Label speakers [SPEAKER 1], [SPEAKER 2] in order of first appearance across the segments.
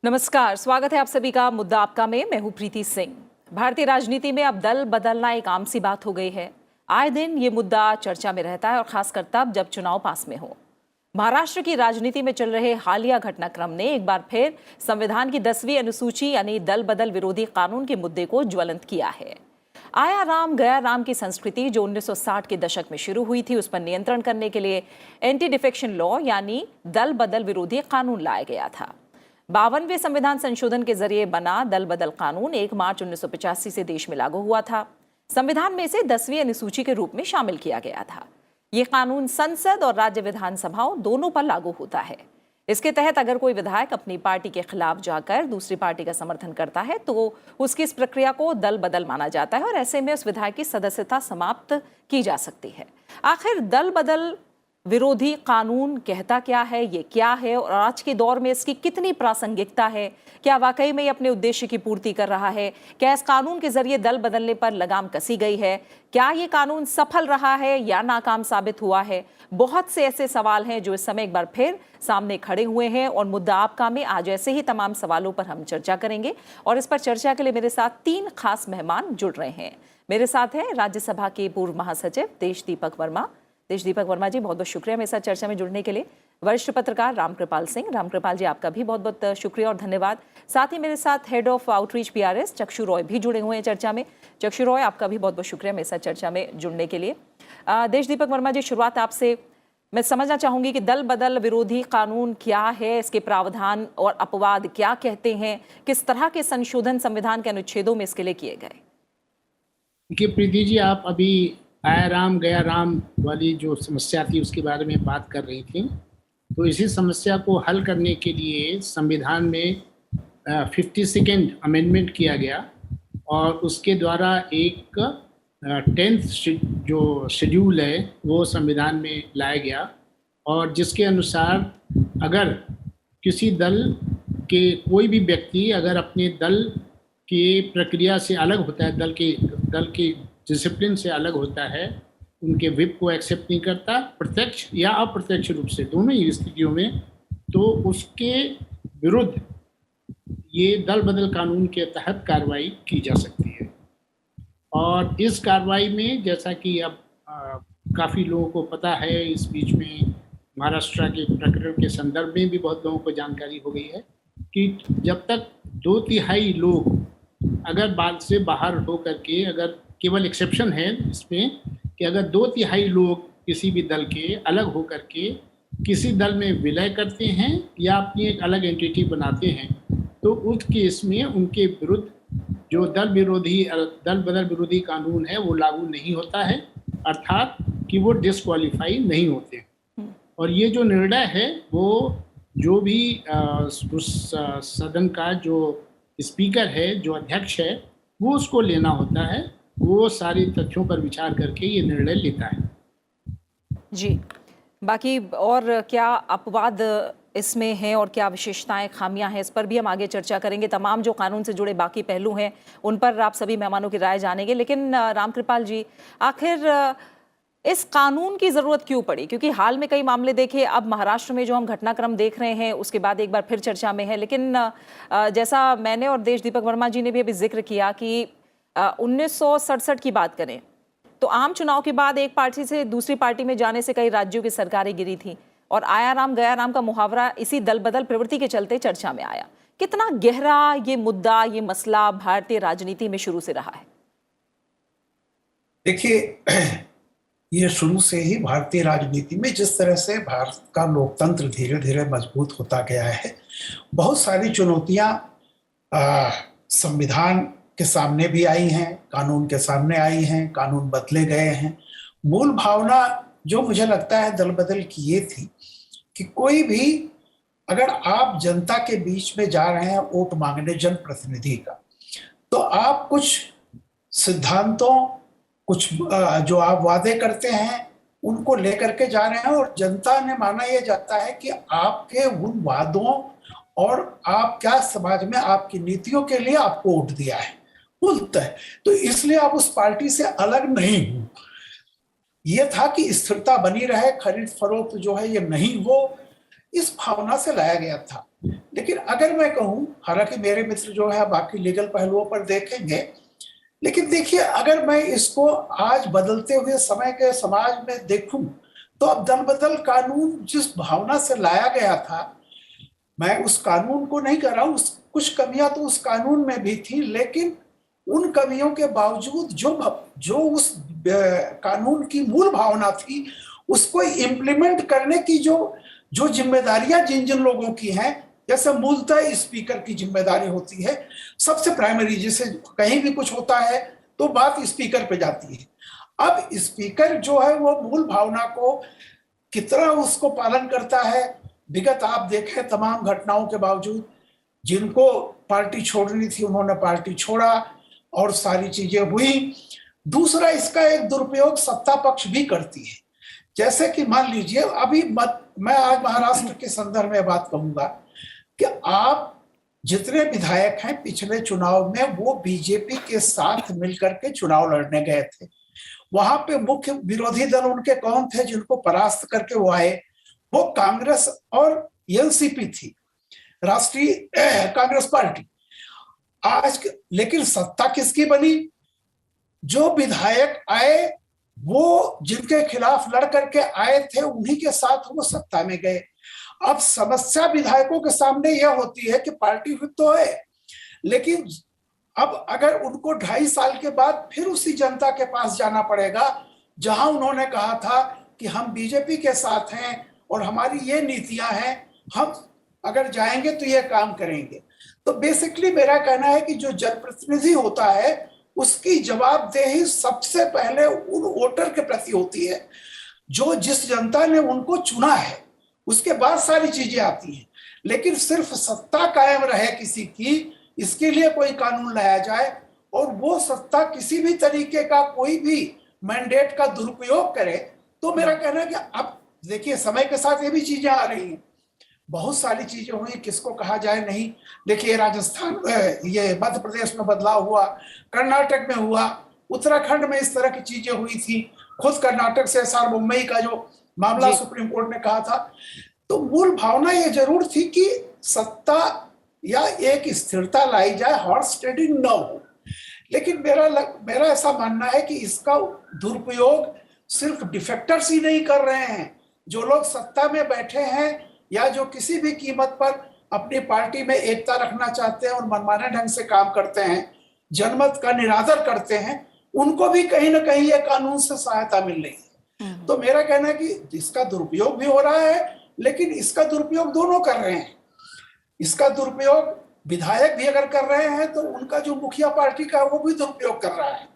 [SPEAKER 1] नमस्कार, स्वागत है आप सभी का मुद्दा आपका में। मैं हूं प्रीति सिंह। भारतीय राजनीति में अब दल बदलना एक आम सी बात हो गई है। आए दिन ये मुद्दा चर्चा में रहता है और खासकर तब जब चुनाव पास में हो। महाराष्ट्र की राजनीति में चल रहे हालिया घटनाक्रम ने एक बार फिर संविधान की 10वीं अनुसूची यानी दल बदल विरोधी कानून के मुद्दे को ज्वलंत किया है। आया राम गया राम की संस्कृति जो 1960 के दशक में शुरू हुई थी, उस पर नियंत्रण करने के लिए एंटी डिफेक्शन लॉ यानी दल बदल विरोधी कानून लाया गया था। 52वें संविधान संशोधन के जरिए बना दल बदल कानून 1 मार्च 1985 से देश में लागू हुआ था। संविधान में इसे 10वीं अनुसूची के रूप में शामिल किया गया था। यह कानून संसद और राज्य विधानसभाओं दोनों पर लागू होता है। इसके तहत अगर कोई विधायक अपनी पार्टी के खिलाफ जाकर दूसरी पार्टी का समर्थन करता है तो उसकी इस प्रक्रिया को दल बदल माना जाता है और ऐसे में उस विधायक की सदस्यता समाप्त की जा सकती है। आखिर दल बदल विरोधी कानून कहता क्या है, ये क्या है और आज के दौर में इसकी कितनी प्रासंगिकता है? क्या वाकई में ये अपने उद्देश्य की पूर्ति कर रहा है? क्या इस कानून के जरिए दल बदलने पर लगाम कसी गई है? क्या ये कानून सफल रहा है या नाकाम साबित हुआ है? बहुत से ऐसे सवाल हैं जो इस समय एक बार फिर सामने खड़े हुए हैं और मुद्दा आपका में आज ऐसे ही तमाम सवालों पर हम चर्चा करेंगे। और इस पर चर्चा के लिए मेरे साथ 3 खास मेहमान जुड़ रहे हैं। मेरे साथ है राज्यसभा के पूर्व महासचिव देशदीपक वर्मा। देशदीपक वर्मा जी, बहुत बहुत शुक्रिया मेरे साथ चर्चा में जुड़ने के लिए। वरिष्ठ पत्रकार रामकृपाल सिंह। रामकृपाल जी, आपका भी बहुत बहुत शुक्रिया और धन्यवाद। साथ ही मेरे साथ हेड ऑफ आउटरीच पीआरएस चक्षु रॉय भी जुड़े हुए हैं चर्चा में। चक्षु रॉय, आपका भी बहुत बहुत शुक्रिया मेरे साथ चर्चा में जुड़ने के लिए। देशदीपक वर्मा जी, शुरुआत आपसे मैं समझना चाहूंगी कि दल बदल विरोधी कानून क्या है, इसके प्रावधान और अपवाद क्या कहते हैं, किस तरह के संशोधन संविधान के अनुच्छेदों में इसके लिए किए गए?
[SPEAKER 2] देखिए प्रीति जी, आप अभी आया राम गया राम वाली जो समस्या थी उसके बारे में बात कर रही थी। तो इसी समस्या को हल करने के लिए संविधान में 52nd अमेंडमेंट किया गया और उसके द्वारा एक 10th जो शेड्यूल है वो संविधान में लाया गया और जिसके अनुसार अगर किसी दल के कोई भी व्यक्ति अगर अपने दल की प्रक्रिया से अलग होता है, दल के डिसिप्लिन से अलग होता है, उनके विप को एक्सेप्ट नहीं करता, प्रत्यक्ष या अप्रत्यक्ष रूप से दोनों ही स्थितियों में, तो उसके विरुद्ध ये दल बदल कानून के तहत कार्रवाई की जा सकती है। और इस कार्रवाई में जैसा कि अब काफ़ी लोगों को पता है, इस बीच में महाराष्ट्र के प्रकरण के संदर्भ में भी बहुत लोगों को जानकारी हो गई है कि जब तक 2/3 लोग अगर बात से बाहर हो करके, अगर केवल एक्सेप्शन है इसमें कि अगर 2/3 लोग किसी भी दल के अलग हो करके किसी दल में विलय करते हैं या अपनी एक अलग एंटिटी बनाते हैं, तो उस केस में उनके विरुद्ध जो दल बदल विरोधी कानून है वो लागू नहीं होता है, अर्थात कि वो डिस्क्वालीफाई नहीं होते। और ये जो निर्णय है वो जो भी उस सदन का जो स्पीकर है, जो अध्यक्ष है, वो उसको लेना होता है। वो सारी तथ्यों पर विचार करके ये निर्णय लेता है।
[SPEAKER 1] जी, बाकी और क्या अपवाद इसमें हैं और क्या विशेषताएं, खामियां हैं, इस पर भी हम आगे चर्चा करेंगे। तमाम जो कानून से जुड़े बाकी पहलू हैं उन पर आप सभी मेहमानों की राय जानेंगे। लेकिन रामकृपाल जी, आखिर इस कानून की जरूरत क्यों पड़ी? क्योंकि हाल में कई मामले देखे, अब महाराष्ट्र में जो हम घटनाक्रम देख रहे हैं उसके बाद एक बार फिर चर्चा में है। लेकिन जैसा मैंने और देशदीपक वर्मा जी ने भी अभी जिक्र किया कि 1967 की बात करें तो आम चुनाव के बाद एक पार्टी से दूसरी पार्टी में जाने से कई राज्यों की सरकारें गिरी थी और आया राम गया राम का मुहावरा इसी दल बदल प्रवृत्ति के चलते चर्चा में आया। कितना गहरा ये मुद्दा, ये मसला भारतीय राजनीति में शुरू से रहा है?
[SPEAKER 3] देखिए, ये शुरू से ही भारतीय राजनीति में जिस तरह से भारत का लोकतंत्र धीरे धीरे मजबूत होता गया है, बहुत सारी चुनौतियां संविधान के सामने भी आई हैं, कानून के सामने आई हैं, कानून बदले गए हैं। मूल भावना जो मुझे लगता है दल बदल की ये थी कि कोई भी अगर आप जनता के बीच में जा रहे हैं वोट मांगने जनप्रतिनिधि का, तो आप कुछ सिद्धांतों, कुछ जो आप वादे करते हैं उनको लेकर के जा रहे हैं और जनता ने माना यह जाता है कि आपके उन वादों और आप क्या समाज में आपकी नीतियों के लिए आपको वोट दिया है बोलता है, तो इसलिए आप उस पार्टी से अलग नहीं हो। यह था कि स्थिरता बनी रहे, खरीद फरोख्त जो है ये नहीं हो, इस भावना से लाया गया था। लेकिन अगर मैं कहूं, हालांकि मेरे मित्र जो है बाकी लीगल पहलुओं पर देखेंगे, लेकिन देखिए अगर मैं इसको आज बदलते हुए समय के समाज में देखूं, तो अब दल बदल कानून जिस भावना से लाया गया था, मैं उस कानून को नहीं कर रहा हूं, कुछ कमियां तो उस कानून में भी थी, लेकिन उन कमियों के बावजूद जो उस कानून की मूल भावना थी, उसको इम्प्लीमेंट करने की जो जिम्मेदारियां जिन जिन लोगों की हैं, जैसे मूलतः स्पीकर की जिम्मेदारी होती है सबसे प्राइमरी, जैसे कहीं भी कुछ होता है तो बात स्पीकर पे जाती है। अब स्पीकर जो है वो मूल भावना को कितना उसको पालन करता है, विगत आप देखें तमाम घटनाओं के बावजूद जिनको पार्टी छोड़नी थी उन्होंने पार्टी छोड़ा और सारी चीजें हुई। दूसरा, इसका एक दुरुपयोग सत्ता पक्ष भी करती है, जैसे कि मान लीजिए अभी मैं आज महाराष्ट्र के संदर्भ में बात कहूंगा कि आप जितने विधायक हैं पिछले चुनाव में वो बीजेपी के साथ मिलकर के चुनाव लड़ने गए थे। वहां पे मुख्य विरोधी दल उनके कौन थे जिनको परास्त करके वो आए? वो कांग्रेस और एनसीपी थी, राष्ट्रीय कांग्रेस पार्टी। आज लेकिन सत्ता किसकी बनी? जो विधायक आए वो जिनके खिलाफ लड़ करके आए थे उन्हीं के साथ वो सत्ता में गए। अब समस्या विधायकों के सामने यह होती है कि पार्टी हुई तो है, लेकिन अब अगर उनको 2.5 साल के बाद फिर उसी जनता के पास जाना पड़ेगा जहां उन्होंने कहा था कि हम बीजेपी के साथ हैं और हमारी ये नीतियां हैं, हम अगर जाएंगे तो ये काम करेंगे। तो बेसिकली मेरा कहना है कि जो जनप्रतिनिधि होता है उसकी जवाबदेही सबसे पहले उन वोटर के प्रति होती है जो जिस जनता ने उनको चुना है, उसके बाद सारी चीजें आती हैं। लेकिन सिर्फ सत्ता कायम रहे किसी की, इसके लिए कोई कानून लाया जाए और वो सत्ता किसी भी तरीके का कोई भी मैंडेट का दुरुपयोग करे, तो मेरा कहना है कि अब देखिए समय के साथ ये भी चीजें आ रही हैं, बहुत सारी चीजें हुई, किसको कहा जाए नहीं। देखिए राजस्थान, ये मध्य प्रदेश में बदलाव हुआ, कर्नाटक में हुआ, उत्तराखंड में इस तरह की चीजें हुई थी, खुद कर्नाटक से SR मुंबई का जो मामला सुप्रीम कोर्ट ने कहा था। तो मूल भावना ये जरूर थी कि सत्ता या एक स्थिरता लाई जाए, हॉर्स ट्रेडिंग न हो। लेकिन मेरा ऐसा मानना है कि इसका दुरुपयोग सिर्फ डिफेक्टर्स ही नहीं कर रहे हैं, जो लोग सत्ता में बैठे हैं या जो किसी भी कीमत पर अपनी पार्टी में एकता रखना चाहते हैं और मनमाने ढंग से काम करते हैं, जनमत का निरादर करते हैं, उनको भी कहीं ना कहीं ये कानून से सहायता मिल रही है। तो मेरा कहना है कि इसका दुरुपयोग भी हो रहा है, लेकिन इसका दुरुपयोग दोनों कर रहे हैं। इसका दुरुपयोग विधायक भी अगर कर रहे हैं तो उनका जो मुखिया पार्टी का वो भी दुरुपयोग कर रहा है।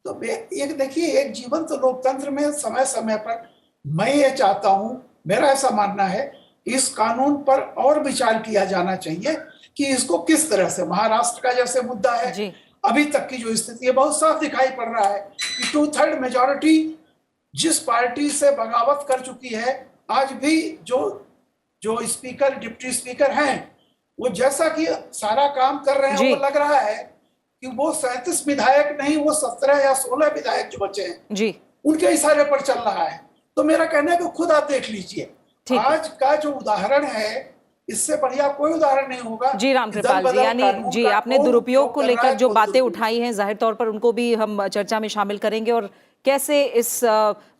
[SPEAKER 3] तो एक देखिए, एक जीवंत लोकतंत्र में समय समय पर मैं ये चाहता हूं, मेरा ऐसा मानना है इस कानून पर और विचार किया जाना चाहिए कि इसको किस तरह से, महाराष्ट्र का जैसे मुद्दा है, अभी तक की जो स्थिति है बहुत साफ दिखाई पड़ रहा है कि 2/3 मेजॉरिटी जिस पार्टी से बगावत कर चुकी है, आज भी जो स्पीकर डिप्टी स्पीकर हैं वो जैसा कि सारा काम कर रहे हैं, वो लग रहा है कि वो 37 विधायक नहीं, वो 17 या 16 विधायक जो बचे हैं उनके इशारे पर चल रहा है। तो मेरा कहना है कि खुद आप देख लीजिए, आज का जो उदाहरण है इससे बढ़िया कोई उदाहरण नहीं होगा।
[SPEAKER 1] जी रामकृपाल जी, यानी जी आपने दुरुपयोग को लेकर जो बातें उठाई हैं जाहिर तौर पर उनको भी हम चर्चा में शामिल करेंगे और कैसे इस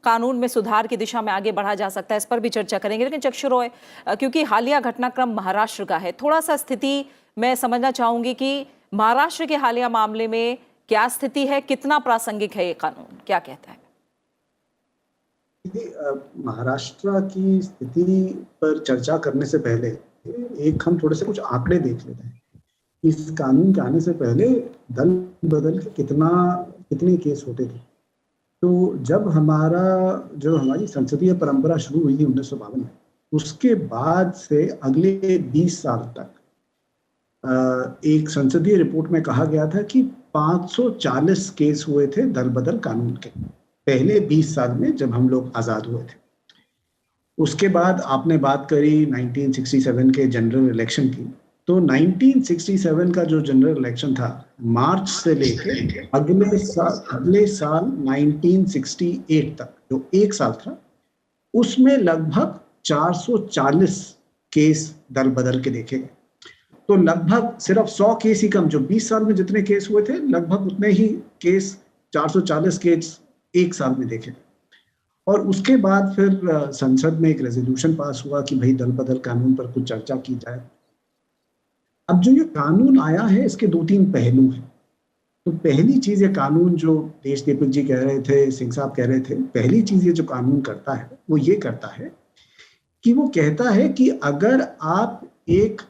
[SPEAKER 1] कानून में सुधार की दिशा में आगे बढ़ा जा सकता है इस पर भी चर्चा करेंगे। लेकिन चक्षु रॉय, क्योंकि हालिया घटनाक्रम महाराष्ट्र का है, थोड़ा सा स्थिति मैं समझना चाहूंगी कि महाराष्ट्र के हालिया मामले में क्या स्थिति है, कितना प्रासंगिक है ये कानून, क्या कहता है?
[SPEAKER 4] महाराष्ट्र की स्थिति पर चर्चा करने से पहले एक हम थोड़े से कुछ आंकड़े देख लेते हैं। इस कानून के आने से पहले दल बदल के कितने केस होते थे। तो जब हमारी संसदीय परंपरा शुरू हुई 1952 में, उसके बाद से अगले 20 साल तक एक संसदीय रिपोर्ट में कहा गया था कि 540 केस हुए थे दल बदल कानून के पहले 20 साल में, जब हम लोग आज़ाद हुए थे। उसके बाद आपने बात करी 1967 के जनरल इलेक्शन की, तो 1967 का जो जनरल इलेक्शन था, मार्च से लेके अगले साल 1968 तक जो एक साल था, उसमें लगभग 440 केस दल बदल के देखे गए। तो लगभग सिर्फ 100 केस ही कम, जो 20 साल में जितने केस हुए थे लगभग उतने ही केस 440 केस एक साल में देखे। और उसके बाद फिर संसद में एक रेजोल्यूशन पास हुआ कि भाई दल बदल कानून पर कुछ चर्चा की जाए। अब जो ये कानून आया है इसके 2-3 पहलू हैं। तो पहली चीज ये कानून जो देश दीपक जी कह रहे थे, सिंह साहब कह रहे थे, पहली चीज ये जो कानून करता है वो ये करता है कि वो कहता है कि अगर आप एक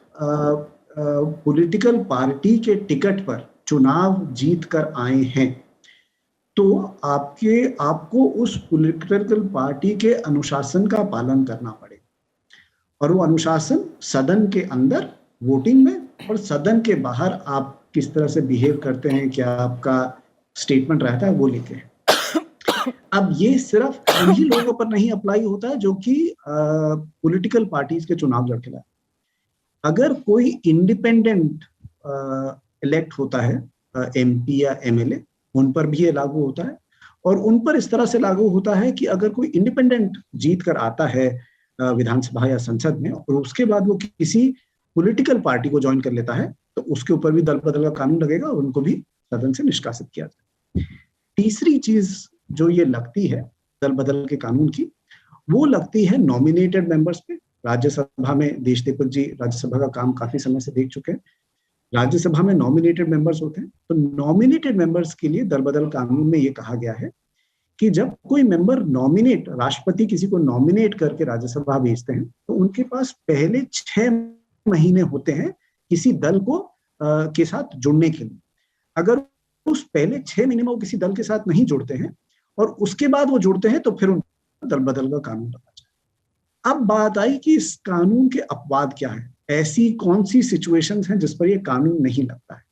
[SPEAKER 4] पॉलिटिकल पार्टी के टिकट पर चुनाव जीत कर आए हैं तो आपको उस पॉलिटिकल पार्टी के अनुशासन का पालन करना पड़ेगा। और वो अनुशासन सदन के अंदर वोटिंग में और सदन के बाहर आप किस तरह से बिहेव करते हैं, क्या आपका स्टेटमेंट रहता है, वो लेके है। अब ये सिर्फ उन्हीं लोगों पर नहीं अप्लाई होता है जो कि पॉलिटिकल पार्टीज के चुनाव लड़ के लाए। अगर कोई इंडिपेंडेंट इलेक्ट होता है एमपी या एमएलए, उन पर भी ये लागू होता है। और उन पर इस तरह से लागू होता है कि अगर कोई इंडिपेंडेंट जीत कर आता है विधानसभा या संसद में और उसके बाद वो किसी पॉलिटिकल पार्टी को ज्वाइन कर लेता है तो उसके ऊपर भी दल बदल का कानून लगेगा और उनको भी सदन से निष्कासित किया जाए। तीसरी चीज जो ये लगती है दल बदल के कानून की, वो लगती है नॉमिनेटेड मेंबर्स पे। राज्यसभा में देश दीपक जी राज्यसभा का काम काफी समय से देख चुके हैं। राज्यसभा में नॉमिनेटेड मेंबर्स होते हैं, तो नॉमिनेटेड मेंबर्स के लिए दल बदल कानून में ये कहा गया है कि जब कोई मेंबर नॉमिनेट, राष्ट्रपति किसी को नॉमिनेट करके राज्यसभा भेजते हैं तो उनके पास पहले 6 महीने होते हैं किसी दल को के साथ जुड़ने के लिए। अगर उस पहले 6 महीने में वो किसी दल के साथ नहीं जुड़ते हैं और उसके बाद वो जुड़ते हैं तो फिर उन दल बदल का कानून लगा जाए। अब बात आई कि इस कानून के अपवाद क्या है, ऐसी कौन सी सिचुएशंस हैं जिस पर ये कानून नहीं लगता है।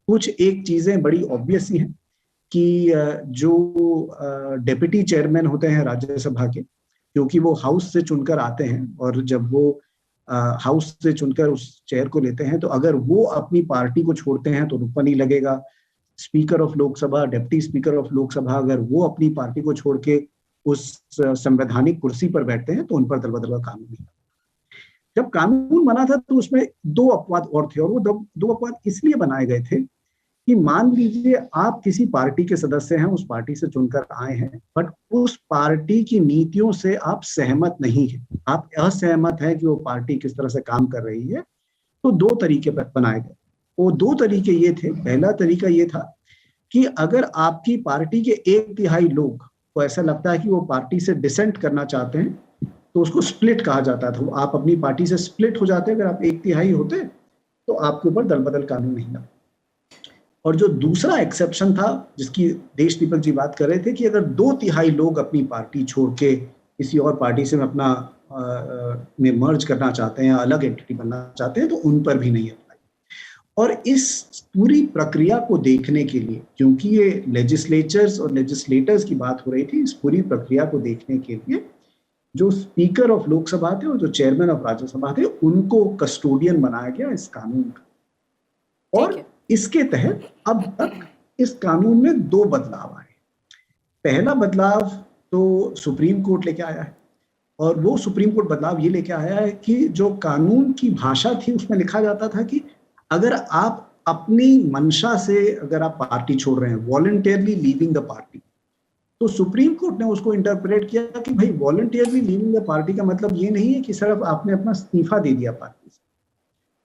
[SPEAKER 4] कुछ एक चीजें बड़ी ऑब्वियस ही हैं कि जो डेप्यूटी चेयरमैन होते हैं राज्यसभा के, क्योंकि वो हाउस से चुनकर आते हैं और जब वो हाउस से चुनकर उस चेयर को लेते हैं तो अगर वो अपनी पार्टी को छोड़ते हैं तो रुपया नहीं लगेगा। Speaker of Lok Sabha, deputy speaker of Lok Sabha अगर वो अपनी पार्टी को छोड़ के उस संवैधानिक कुर्सी पर बैठते हैं तो उन पर दल बदल का कानून नहीं। जब कानून बना था तो उसमें 2 अपवाद और थे, और वो 2 अपवाद इसलिए बनाए गए थे कि मान लीजिए आप किसी पार्टी के सदस्य हैं, उस पार्टी से चुनकर आए हैं, बट उस पार्टी की नीतियों से आप सहमत नहीं हैं, आप असहमत हैं कि वो पार्टी किस तरह से काम कर रही है, तो 2 तरीके बनाए गए। वो 2 तरीके ये थे। पहला तरीका ये था कि अगर आपकी पार्टी के 1/3 लोग को ऐसा लगता है कि वो पार्टी से डिसेंट करना चाहते हैं तो उसको स्प्लिट कहा जाता था। आप अपनी पार्टी से स्प्लिट हो जाते, अगर आप 1/3 होते तो आपके ऊपर दल बदल कानून नहीं लगता। और जो दूसरा एक्सेप्शन था जिसकी देश दीपक जी बात कर रहे थे कि अगर 2/3 लोग अपनी पार्टी छोड़ के किसी और पार्टी से अपना में मर्ज करना चाहते हैं, अलग एंटिटी बनना चाहते हैं, तो उन पर भी नहीं अप्लाई। और इस पूरी प्रक्रिया को देखने के लिए, क्योंकि ये लेजिस्लेचर्स और लेजिस्लेटर्स की बात हो रही थी, इस पूरी प्रक्रिया को देखने के लिए जो स्पीकर ऑफ लोकसभा थे और जो चेयरमैन ऑफ राज्यसभा थे उनको कस्टोडियन बनाया गया इस कानून का। और इसके तहत अब तक इस कानून में 2 बदलाव आए। पहला बदलाव तो सुप्रीम कोर्ट लेके आया है, और वो सुप्रीम कोर्ट बदलाव ये लेके आया है कि जो कानून की भाषा थी उसमें लिखा जाता था कि अगर आप अपनी मंशा से अगर आप पार्टी छोड़ रहे हैं, वॉलंटियरली लीविंग द पार्टी, तो सुप्रीम कोर्ट ने उसको इंटरप्रेट किया कि भाई वॉलंटियरली लीविंग द पार्टी का मतलब ये नहीं है कि सिर्फ आपने अपना इस्तीफा दे दिया पार्टी से।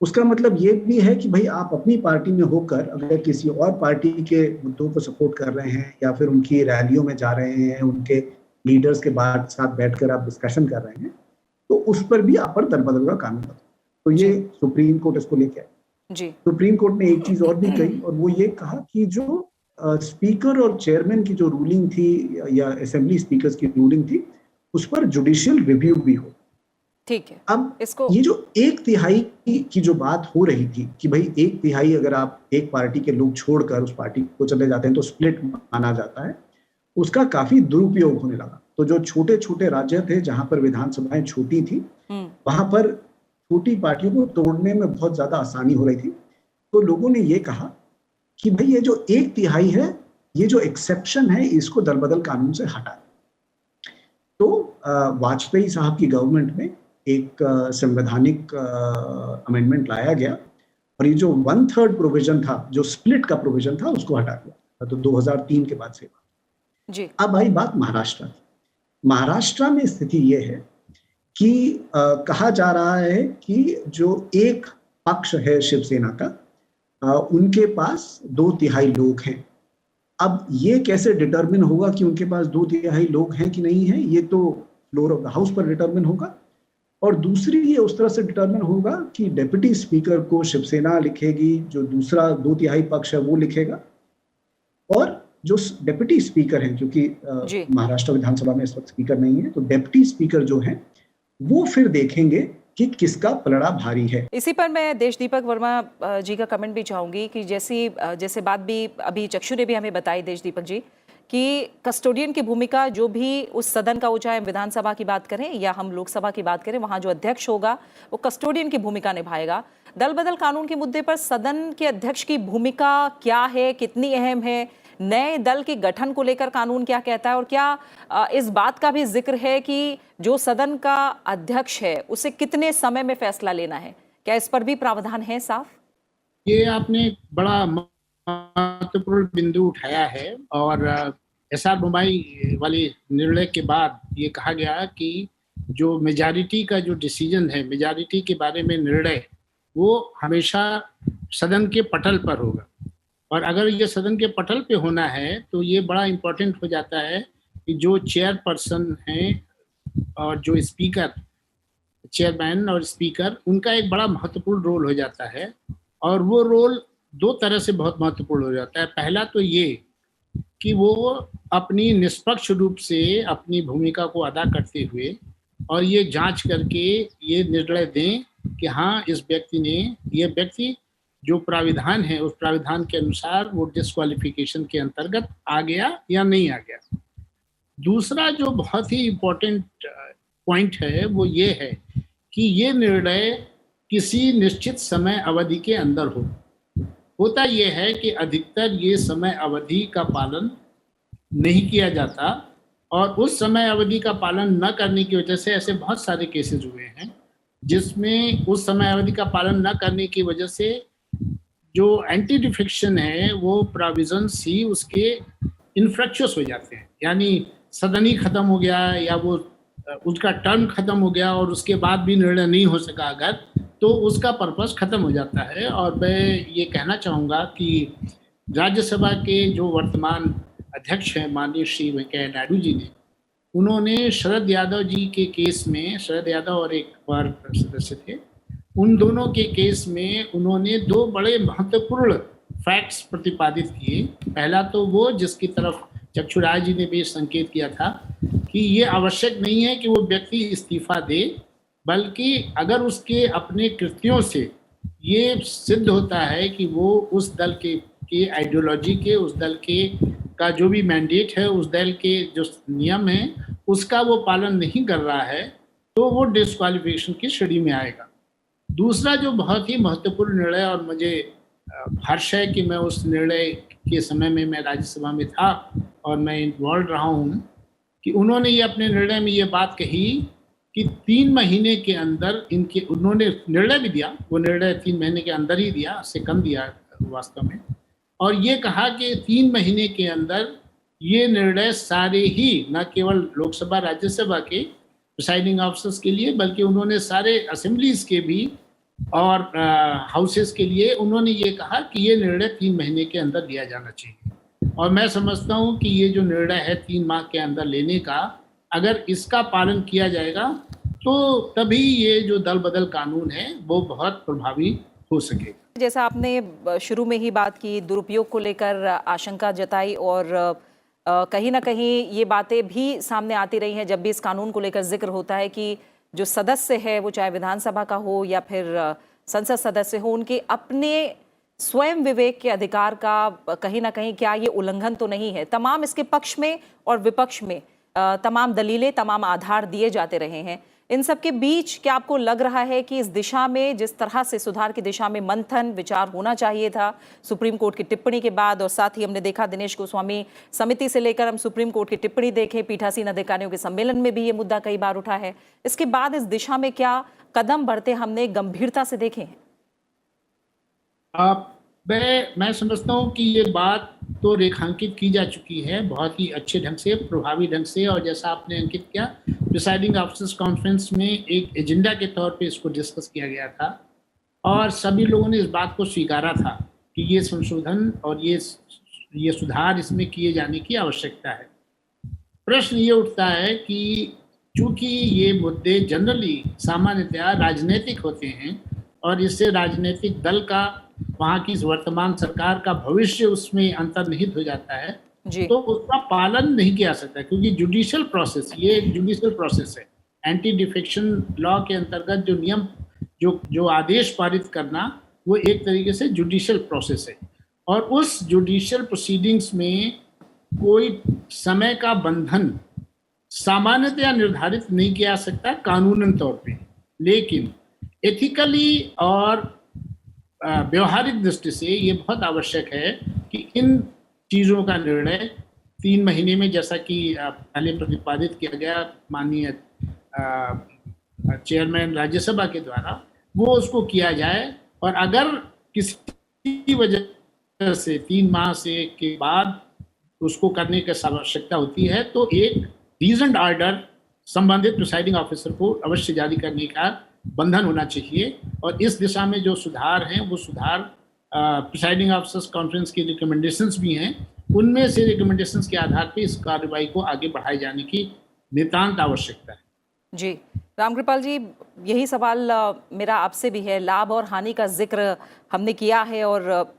[SPEAKER 4] उसका मतलब ये भी है कि भाई आप अपनी पार्टी में होकर अगर किसी और पार्टी के मुद्दों को सपोर्ट कर रहे हैं या फिर उनकी रैलियों में जा रहे हैं, उनके लीडर्स के साथ बैठकर आप डिस्कशन कर रहे हैं, तो उस पर भी आप पर दल बदल का कानून लगा। तो ये सुप्रीम कोर्ट इसको लेके आई। सुप्रीम कोर्ट ने एक चीज और भी कही, और वो ये कहा कि जो स्पीकर और चेयरमैन की जो रूलिंग थी या असेंबली स्पीकर्स की रूलिंग थी उस पर जुडिशियल रिव्यू भी हो।
[SPEAKER 1] ठीक है।
[SPEAKER 4] अब इसको ये जो 1/3 की जो बात हो रही थी कि भाई 1/3 अगर आप एक पार्टी के लोग छोड़कर उस पार्टी को चले जाते हैं तो स्प्लिट माना जाता है, उसका काफी दुरुपयोग होने लगा। तो जो छोटे छोटे राज्य थे जहां पर विधानसभाएं छोटी थी, वहां पर छोटी पार्टियों को तोड़ने में बहुत ज्यादा आसानी हो रही थी। तो लोगों ने ये कहा कि भाई ये जो 1/3 है, ये जो एक्सेप्शन है, इसको दल बदल कानून से हटा। तो वाजपेयी साहब की गवर्नमेंट में एक संवैधानिक अमेंडमेंट लाया गया और ये जो 1/3 प्रोविजन था, जो स्प्लिट का प्रोविजन था, उसको हटा दिया। तो 2003 के बाद से
[SPEAKER 1] जी।
[SPEAKER 4] अब आई बात महाराष्ट्र की। महाराष्ट्र में स्थिति ये है कि कहा जा रहा है कि जो एक पक्ष है शिवसेना का, उनके पास 2/3 लोग हैं। अब ये कैसे डिटरमिन होगा कि उनके पास 2/3 लोग हैं कि नहीं है, ये तो फ्लोर ऑफ द हाउस पर डिटरमिन होगा। और दूसरी ये उस तरह से डिटरमिन होगा कि डेप्यूटी स्पीकर को शिवसेना लिखेगी, जो दूसरा 2/3 पक्ष है वो लिखेगा, और जो डेप्यूटी स्पीकर हैं, क्योंकि महाराष्ट्र विधानसभा में इस वक्त स्पीकर नहीं है, तो डेप्यूटी स्पीकर जो हैं वो फिर देखेंगे कि किसका पलड़ा भारी है।
[SPEAKER 1] इसी पर मैं देश दीपक वर्मा जी का कमेंट भी चाहूंगी कि जैसे बात भी अभी चक्षु ने भी हमें बताई, देश दीपक जी, कि कस्टोडियन की भूमिका जो भी उस सदन का, वो चाहे विधानसभा की बात करें या हम लोकसभा की बात करें, वहां जो अध्यक्ष होगा वो कस्टोडियन की भूमिका निभाएगा। दल बदल कानून के मुद्दे पर सदन के अध्यक्ष की भूमिका क्या है, कितनी अहम है? नए दल के गठन को लेकर कानून क्या कहता है? और क्या इस बात का भी जिक्र है कि जो सदन का अध्यक्ष है उसे कितने समय में फैसला लेना है? क्या इस पर भी प्रावधान है साफ?
[SPEAKER 2] ये आपने बड़ा महत्वपूर्ण बिंदु उठाया है। और SR बोम्मई वाले निर्णय के बाद ये कहा गया कि जो मेजॉरिटी का जो डिसीजन है, मेजॉरिटी के बारे में निर्णय, वो हमेशा सदन के पटल पर होगा। और अगर ये सदन के पटल पे होना है तो ये बड़ा इम्पोर्टेंट हो जाता है कि जो चेयरपर्सन हैं और जो स्पीकर, चेयरमैन और स्पीकर, उनका एक बड़ा महत्वपूर्ण रोल हो जाता है। और वो रोल दो तरह से बहुत महत्वपूर्ण हो जाता है। पहला तो ये कि वो अपनी निष्पक्ष रूप से अपनी भूमिका को अदा करते हुए और ये जांच करके ये निर्णय दें कि हाँ, इस व्यक्ति ने, ये व्यक्ति जो प्राविधान है उस प्राविधान के अनुसार वो डिस्क्वालिफिकेशन के अंतर्गत आ गया या नहीं आ गया। दूसरा जो बहुत ही इम्पोर्टेंट पॉइंट है वो ये है कि ये निर्णय किसी निश्चित समय अवधि के अंदर हो। होता यह है कि अधिकतर ये समय अवधि का पालन नहीं किया जाता, और उस समय अवधि का पालन न करने की वजह से ऐसे बहुत सारे केसेस हुए हैं जिसमें उस समय अवधि का पालन न करने की वजह से जो एंटी डिफेक्शन है वो प्रोविजंस ही उसके इनफ्रक्चुअस हो जाते हैं। यानी सदन ही खत्म हो गया या वो उसका टर्म खत्म हो गया और उसके बाद भी निर्णय नहीं हो सका अगर, तो उसका पर्पस खत्म हो जाता है। और मैं ये कहना चाहूँगा कि राज्यसभा के जो वर्तमान अध्यक्ष हैं माननीय श्री वेंकैया नायडू जी ने, उन्होंने शरद यादव जी के केस में, शरद यादव और एक और सदस्य थे, उन दोनों के केस में उन्होंने दो बड़े महत्वपूर्ण फैक्ट्स प्रतिपादित किए। पहला तो वो जिसकी तरफ चक्षुराय जी ने भी संकेत किया था कि ये आवश्यक नहीं है कि वो व्यक्ति इस्तीफा दे, बल्कि अगर उसके अपने कृत्यों से ये सिद्ध होता है कि वो उस दल के आइडियोलॉजी के, उस दल के का जो भी मैंडेट है, उस दल के जो नियम है उसका वो पालन नहीं कर रहा है, तो वो डिस्क्वालिफिकेशन की श्रेणी में आएगा। दूसरा जो बहुत ही महत्वपूर्ण निर्णय, और मुझे हर्ष है कि मैं उस निर्णय के समय में मैं राज्यसभा में था और मैं इन्वॉल्व रहा हूँ, कि उन्होंने ये अपने निर्णय में ये बात कही कि 3 महीने के अंदर इनके, उन्होंने निर्णय भी दिया, वो निर्णय 3 महीने के अंदर ही दिया, उससे कम दिया वास्तव में, और ये कहा कि 3 महीने के अंदर ये निर्णय सारे ही, न केवल लोकसभा राज्यसभा के प्रिसाइडिंग ऑफिसर्स के लिए, बल्कि उन्होंने सारे असेंबलीज के भी और हाउसेस के लिए उन्होंने ये कहा कि ये निर्णय 3 महीने के अंदर लिया जाना चाहिए। और मैं समझता हूँ कि ये जो निर्णय है 3 माह के अंदर लेने का, अगर इसका पालन किया जाएगा तो तभी ये जो दल बदल कानून है वो बहुत प्रभावी हो सकेगा।
[SPEAKER 1] जैसा आपने शुरू में ही बात की, दुरुपयोग को लेकर आशंका जताई, और कहीं ना कहीं ये बातें भी सामने आती रही हैं जब भी इस कानून को लेकर जिक्र होता है कि जो सदस्य है, वो चाहे विधानसभा का हो या फिर संसद सदस्य हो, उनके अपने स्वयं विवेक के अधिकार का कहीं ना कहीं क्या ये उल्लंघन तो नहीं है। तमाम इसके पक्ष में और विपक्ष में तमाम दलीलें, तमाम आधार दिए जाते रहे हैं। इन सब के बीच क्या आपको लग रहा है कि इस दिशा में, जिस तरह से सुधार की दिशा में मंथन विचार होना चाहिए था सुप्रीम कोर्ट की टिप्पणी के बाद, और साथ ही हमने देखा दिनेश गोस्वामी समिति से लेकर हम सुप्रीम कोर्ट की टिप्पणी देखें, पीठासीन अधिकारियों के सम्मेलन में भी ये मुद्दा कई बार उठा है, इसके बाद इस दिशा में क्या कदम बढ़ते हमने गंभीरता से देखे हैं?
[SPEAKER 2] आप मैं समझता हूँ कि ये बात तो रेखांकित की जा चुकी है बहुत ही अच्छे ढंग से, प्रभावी ढंग से, और जैसा आपने अंकित किया, प्रिसाइडिंग ऑफिसर्स कॉन्फ्रेंस में एक एजेंडा के तौर पे इसको डिस्कस किया गया था और सभी लोगों ने इस बात को स्वीकारा था कि ये संशोधन और ये सुधार इसमें किए जाने की आवश्यकता है। प्रश्न ये उठता है कि चूंकि ये मुद्दे जनरली सामान्यतया राजनीतिक होते हैं और इससे राजनीतिक दल का, वहाँ की वर्तमान सरकार का भविष्य उसमें अंतर्निहित हो जाता है, तो उसका पालन नहीं किया सकता, क्योंकि जुडिशियल प्रोसेस, ये एक जुडिशियल प्रोसेस है। एंटी डिफेक्शन लॉ के अंतर्गत जो नियम, जो आदेश पारित करना, वो एक तरीके से जुडिशियल प्रोसेस है और उस जुडिशियल प्रोसीडिंग्स में कोई समय का बंधन सामान्यतया निर्धारित नहीं किया जा सकता कानूनन तौर पे, लेकिन एथिकली और व्यवहारिक दृष्टि से ये बहुत आवश्यक है कि इन चीज़ों का निर्णय 3 महीने में, जैसा कि पहले प्रतिपादित किया गया माननीय चेयरमैन राज्यसभा के द्वारा, वो उसको किया जाए। और अगर किसी वजह से 3 माह से के बाद उसको करने की आवश्यकता होती है तो एक रीजन्ड ऑर्डर संबंधित प्रिसाइडिंग ऑफिसर को अवश्य जारी करने का बंधन होना चाहिए। और इस दिशा में जो सुधार हैं वो सुधार प्रिसाइडिंग ऑफिसर्स कॉन्फ्रेंस की रिकमेंडेशंस भी हैं, उनमें से रिकमेंडेशंस के आधार पर इस कार्रवाई को आगे बढ़ाए जाने की नितांत आवश्यकता है।
[SPEAKER 1] जी, रामकृपाल जी, यही सवाल मेरा आपसे भी है। लाभ और हानि का जिक्र हमने किया है और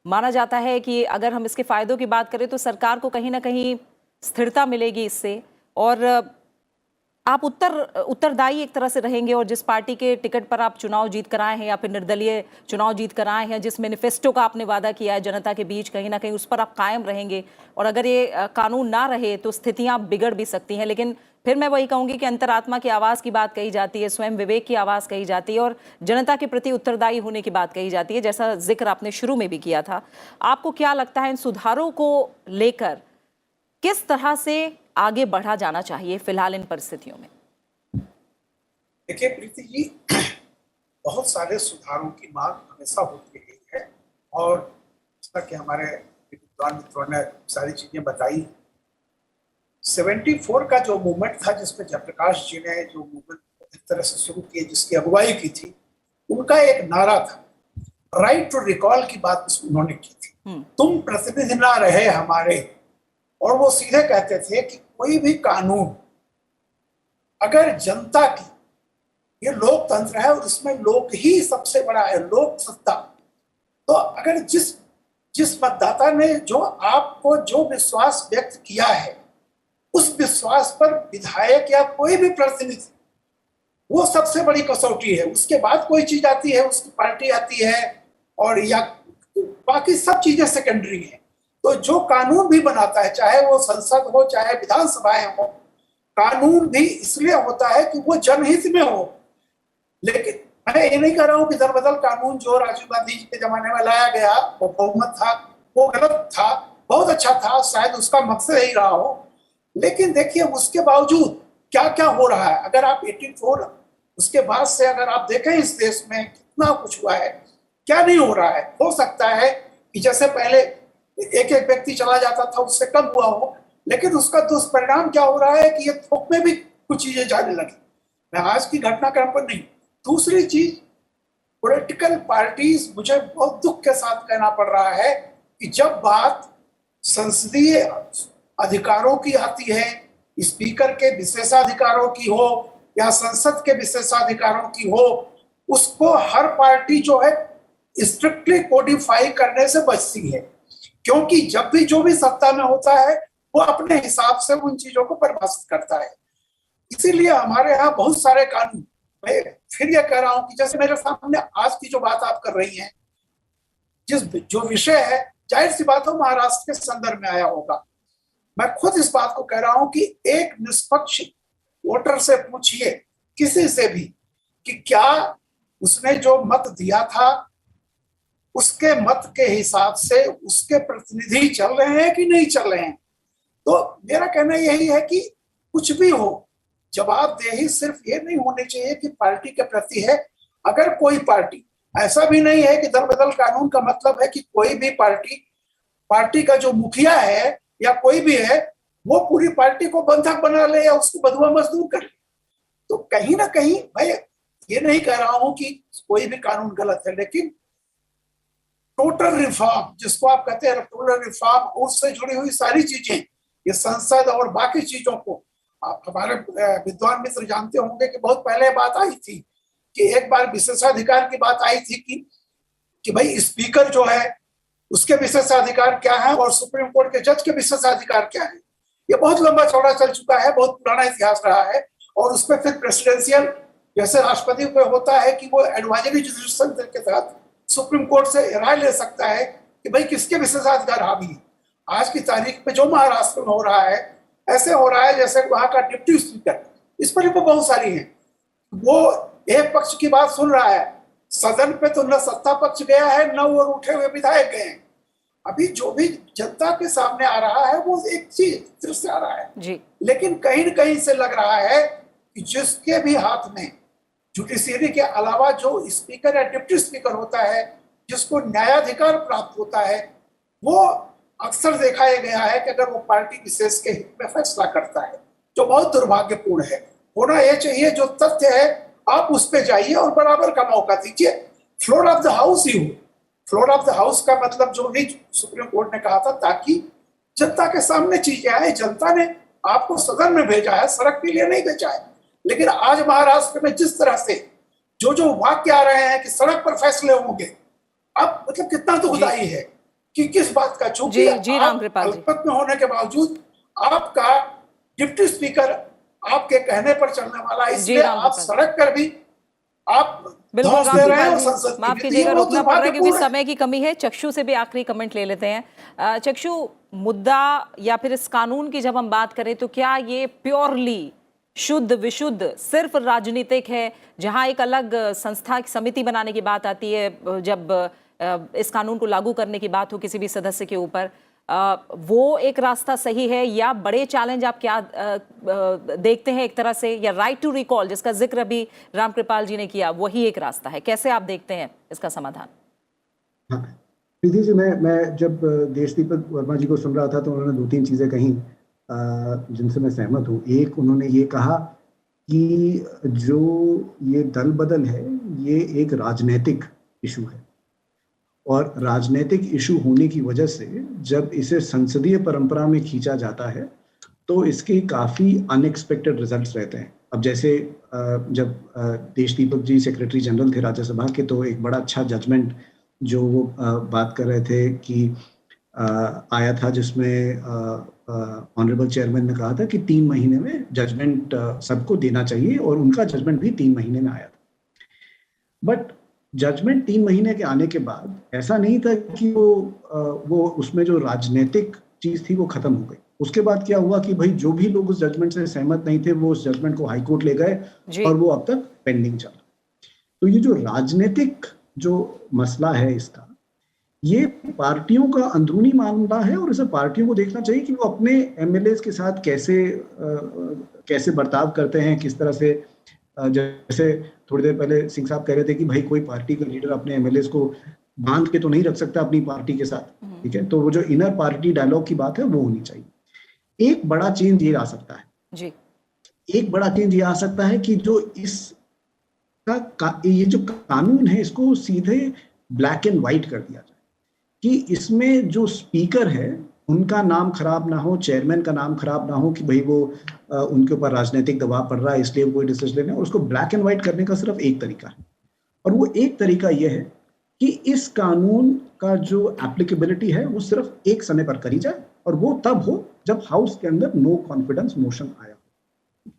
[SPEAKER 1] माना जाता है कि अगर हम इसके फायदों की बात करें तो सरकार को कहीं ना कहीं स्थिरता मिलेगी इससे, और आप उत्तरदायी एक तरह से रहेंगे, और जिस पार्टी के टिकट पर आप चुनाव जीत कर आए हैं या फिर निर्दलीय चुनाव जीत कर आए हैं, जिस मैनिफेस्टो का आपने वादा किया है जनता के बीच, कहीं ना कहीं उस पर आप कायम रहेंगे। और अगर ये कानून ना रहे तो स्थितियां बिगड़ भी सकती हैं। लेकिन फिर मैं वही कहूंगी कि अंतरात्मा की आवाज़ की बात कही जाती है, स्वयं विवेक की आवाज़ कही जाती है और जनता के प्रति उत्तरदायी होने की बात कही जाती है, जैसा जिक्र आपने शुरू में भी किया था। आपको क्या लगता है इन सुधारों को लेकर किस तरह से आगे बढ़ा जाना चाहिए फिलहाल इन परिस्थितियों में?
[SPEAKER 3] देखिए प्रीति जी, बहुत सारे सुधारों की मांग हमेशा होती रही है और जैसा कि हमारे विद्वान मित्रों ने सारी चीजें बताई, 74 का जो मूवमेंट था जिसमें जयप्रकाश जी ने जो मूवमेंट इस तरह से शुरू किए, जिसकी अगुवाई की थी, उनका एक नारा था, राइट टू रिकॉल की बात उन्होंने की थी, तुम प्रतिनिधि ना रहे हमारे। और वो सीधे कहते थे कि कोई भी कानून अगर जनता की, ये लोकतंत्र है और इसमें लोक ही सबसे बड़ा है, लोक सत्ता, तो अगर जिस मतदाता ने जो आपको जो विश्वास व्यक्त किया है, उस विश्वास पर विधायक या कोई भी प्रतिनिधि, वो सबसे बड़ी कसौटी है। उसके बाद कोई चीज आती है, उसकी पार्टी आती है और या बाकी सब चीजें सेकेंडरी है। तो जो कानून भी बनाता है, चाहे वो संसद हो चाहे विधानसभाएं हो, कानून भी इसलिए होता है कि वो जनहित में हो। लेकिन मैं ये नहीं कह रहा हूँ कि दरबदल कानून जो राजीव गांधी जी के जमाने में लाया गया वो बहुमत था, वो गलत था, बहुत अच्छा था, शायद उसका मकसद ही रहा हो। लेकिन देखिए उसके बावजूद क्या क्या हो रहा है। अगर आप 84 उसके बाद से अगर आप देखें इस देश में कितना कुछ हुआ है, क्या नहीं हो रहा है। हो सकता है कि जैसे पहले एक व्यक्ति चला जाता था उससे कम हुआ हो, लेकिन उसका दुष्परिणाम क्या हो रहा है कि ये थोक में भी कुछ चीजें जाने लगी। मैं आज की घटनाक्रम पर नहीं। दूसरी चीज, पॉलिटिकल पार्टीज, मुझे बहुत दुख के साथ कहना पड़ रहा है कि जब बात संसदीय अधिकारों की आती है, स्पीकर के विशेषाधिकारों की हो या संसद के विशेषाधिकारों की हो, उसको हर पार्टी जो है स्ट्रिक्टली कोडिफाई करने से बचती है, क्योंकि जब भी जो भी सत्ता में होता है वो अपने हिसाब से उन चीजों को परिभाषित करता है। इसीलिए हमारे यहाँ बहुत सारे कानून, मैं फिर यह कह रहा हूं कि जैसे मेरे सामने आज की जो बात आप कर रही हैं, जो विषय है, जाहिर सी बात हो महाराष्ट्र के संदर्भ में आया होगा। मैं खुद इस बात को कह रहा हूं कि एक निष्पक्ष वोटर से पूछिए, किसी से भी, कि क्या उसने जो मत दिया था उसके मत के हिसाब से उसके प्रतिनिधि चल रहे हैं कि नहीं चल रहे हैं। तो मेरा कहना यही है कि कुछ भी हो, जवाबदेही सिर्फ ये नहीं होनी चाहिए कि पार्टी के प्रति है। अगर कोई पार्टी, ऐसा भी नहीं है कि दल बदल कानून का मतलब है कि कोई भी पार्टी का जो मुखिया है या कोई भी है वो पूरी पार्टी को बंधक बना ले या उसको बंधुआ मजदूर कर ले। तो कहीं ना कहीं भाई ये नहीं कह रहा हूं कि कोई भी कानून गलत है, लेकिन टोटल रिफॉर्म जिसको आप कहते हैं टोटल रिफॉर्म, उससे जुड़ी हुई सारी चीजें, ये संसद और बाकी चीजों को आप हमारे विद्वान मित्र जानते होंगे कि बहुत पहले बात आई थी कि एक बार विशेषाधिकार की बात आई थी कि भाई स्पीकर जो है उसके विशेषाधिकार क्या है और सुप्रीम कोर्ट के जज के विशेषाधिकार क्या है। ये बहुत लंबा चौड़ा चल चुका है, बहुत पुराना इतिहास रहा है। और उसमें फिर प्रेसिडेंशियल जैसे राष्ट्रपति पे होता है कि वो एडवाइजरी जुडिशन के तहत सुप्रीम कोर्ट से राय ले सकता है कि भाई किसके विशेषाधिकार हावी है। आज की तारीख में जो महाराष्ट्र में हो रहा है ऐसे हो रहा है जैसे वहां का डिप्टी स्पीकर, इस पर भी बहुत सारी है, वो एक पक्ष की बात सुन रहा है, सदन पे तो न सत्ता पक्ष गया है न वो उठे हुए विधायक गए हैं। अभी जो भी जनता के सामने आ रहा है वो एक चीज दृश्य आ रहा है
[SPEAKER 1] जी।
[SPEAKER 3] लेकिन कहीं न कहीं से लग रहा है कि जिसके भी हाथ में जुडिशियरी के अलावा जो स्पीकर या डिप्टी स्पीकर होता है, जिसको न्यायाधिकार प्राप्त होता है, वो अक्सर देखा गया है कि अगर वो पार्टी विशेष के हित में फैसला करता है, जो बहुत दुर्भाग्यपूर्ण है। होना यह चाहिए जो तथ्य है आप उस पे जाइए और बराबर का मौका दीजिए। फ्लोर ऑफ द हाउस ही हो। फ्लोर ऑफ द हाउस का मतलब जो भी सुप्रीम कोर्ट ने कहा था, ताकि जनता के सामने चीजें आए। जनता ने आपको सदन में भेजा है, सड़क के लिए नहीं भेजा है। लेकिन आज महाराष्ट्र में जिस तरह से जो वाक्य आ रहे हैं कि सड़क पर फैसले होंगे, अब मतलब कितना दुखदाई है कि किस बात का, चूंकि अल्पमत में होने के बावजूद आपका डिप्टी स्पीकर आपके कहने पर चलने वाला, इसलिए आप सड़क पर भी आप
[SPEAKER 1] बिल्कुल माफ कीजिएगा, रोकना पड़ रहा है क्योंकि समय की कमी है। चक्षु से भी आखिरी कमेंट ले लेते हैं। चक्षु, मुद्दा या फिर इस कानून की जब हम बात करें तो क्या ये प्योरली शुद्ध विशुद्ध सिर्फ राजनीतिक है, जहां एक अलग संस्था की समिति बनाने की बात आती है जब इस कानून को लागू करने की बात हो किसी भी सदस्य के ऊपर, वो एक रास्ता सही है या बड़े चैलेंज आप क्या देखते हैं एक तरह से, या राइट टू रिकॉल जिसका जिक्र अभी रामकृपाल जी ने किया वही एक रास्ता है? कैसे आप देखते हैं इसका समाधान?
[SPEAKER 4] हाँ प्रीति जी, मैं जब देशदीपक वर्मा जी को सुन रहा था तो उन्होंने दो तीन चीजें कही जिनसे मैं सहमत हूँ। एक, उन्होंने ये कहा कि जो ये दल बदल है ये एक राजनीतिक इशू है, और राजनीतिक इशू होने की वजह से जब इसे संसदीय परंपरा में खींचा जाता है तो इसके काफ़ी अनएक्सपेक्टेड रिजल्ट्स रहते हैं। अब जैसे जब देशदीपक जी सेक्रेटरी जनरल थे राज्यसभा के, तो एक बड़ा अच्छा जजमेंट जो वो बात कर रहे थे कि आया था, जिसमें ऑनरेबल चेयरमैन ने कहा था कि 3 महीने में जजमेंट सबको देना चाहिए, और उनका जजमेंट भी 3 महीने में आया था। बट जजमेंट 3 महीने के आने के बाद ऐसा नहीं था कि वो उसमें जो राजनीतिक चीज थी वो खत्म हो गई। उसके बाद क्या हुआ कि भाई जो भी लोग उस जजमेंट से सहमत नहीं थे वो उस जजमेंट को हाईकोर्ट ले गए और वो अब तक पेंडिंग चला। तो ये जो राजनीतिक जो मसला है इसका, ये पार्टियों का अंदरूनी मामला है, और इसे पार्टियों को देखना चाहिए कि वो अपने एमएलए के साथ कैसे बर्ताव करते हैं, किस तरह से। जैसे थोड़ी देर पहले सिंह साहब कह रहे थे कि भाई कोई पार्टी का लीडर अपने एमएलए को बांध के तो नहीं रख सकता अपनी पार्टी के साथ, ठीक है। तो वो जो इनर पार्टी डायलॉग की बात है वो होनी चाहिए। एक बड़ा चेंज ये आ सकता है जी, एक बड़ा चेंज ये आ सकता है कि जो ये जो कानून है इसको सीधे ब्लैक एंड व्हाइट कर दिया जाए, कि इसमें जो स्पीकर है उनका नाम खराब ना हो, चेयरमैन का नाम खराब ना हो कि भाई वो उनके ऊपर राजनीतिक दबाव पड़ रहा है इसलिए वो कोई डिसीजन लेना है। और उसको ब्लैक एंड व्हाइट करने का सिर्फ एक तरीका है, और वो एक तरीका ये है कि इस कानून का जो एप्लीकेबिलिटी है वो सिर्फ एक समय पर करी जाए, और वो तब हो जब हाउस के अंदर नो कॉन्फिडेंस मोशन आया हो।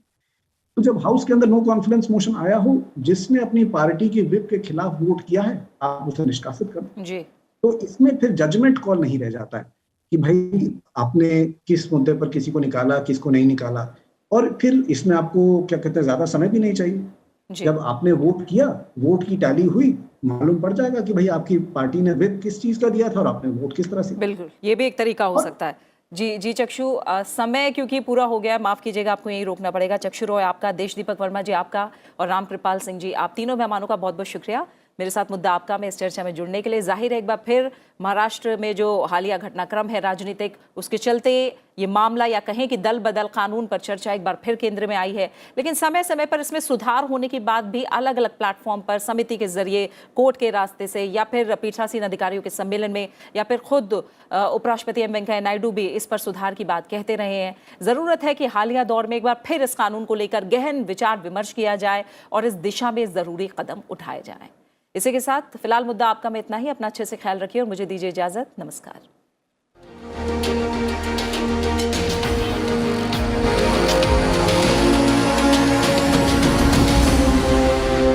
[SPEAKER 4] तो जब हाउस के अंदर नो कॉन्फिडेंस मोशन आया हो, जिसने अपनी पार्टी की व्हिप के खिलाफ वोट किया है, आप उसे निष्कासित कर दें। तो इसमें फिर जजमेंट कॉल नहीं रह जाता है कि भाई आपने किस मुद्दे पर किसी को निकाला, किसको नहीं निकाला, और फिर इसमें आपको क्या कहते हैं ज्यादा समय भी नहीं चाहिए। जब आपने वोट किया, वोट की टैली हुई, मालूम पड़ जाएगा कि भाई आपकी पार्टी ने व्हिप किस चीज का दिया था और आपने वोट किस तरह से।
[SPEAKER 1] बिल्कुल, ये भी एक तरीका हो सकता है। जी चक्षु, समय क्योंकि पूरा हो गया, माफ कीजिएगा, आपको यही रोकना पड़ेगा। चक्षु रॉय आपका, देशदीपक वर्मा जी आपका, और रामकृपाल सिंह जी, आप तीनों मेहमानों का बहुत बहुत शुक्रिया। मेरे साथ मुद्दा आपका में इस चर्चा में जुड़ने के लिए। जाहिर है एक बार फिर महाराष्ट्र में जो हालिया घटनाक्रम है राजनीतिक, उसके चलते ये मामला या कहें कि दल बदल कानून पर चर्चा एक बार फिर केंद्र में आई है। लेकिन समय समय पर इसमें सुधार होने के बाद भी अलग अलग प्लेटफॉर्म पर समिति के जरिए, कोर्ट के रास्ते से, या फिर पीठासीन अधिकारियों के सम्मेलन में, या फिर खुद उपराष्ट्रपति एम वेंकैया नायडू भी इस पर सुधार की बात कहते रहे हैं। जरूरत है कि हालिया दौर में एक बार फिर इस कानून को लेकर गहन विचार विमर्श किया जाए और इस दिशा में जरूरी कदम उठाए जाएं। इसी के साथ फिलहाल मुद्दा आपका में इतना ही। अपना अच्छे से ख्याल रखिए और मुझे दीजिए इजाजत। नमस्कार।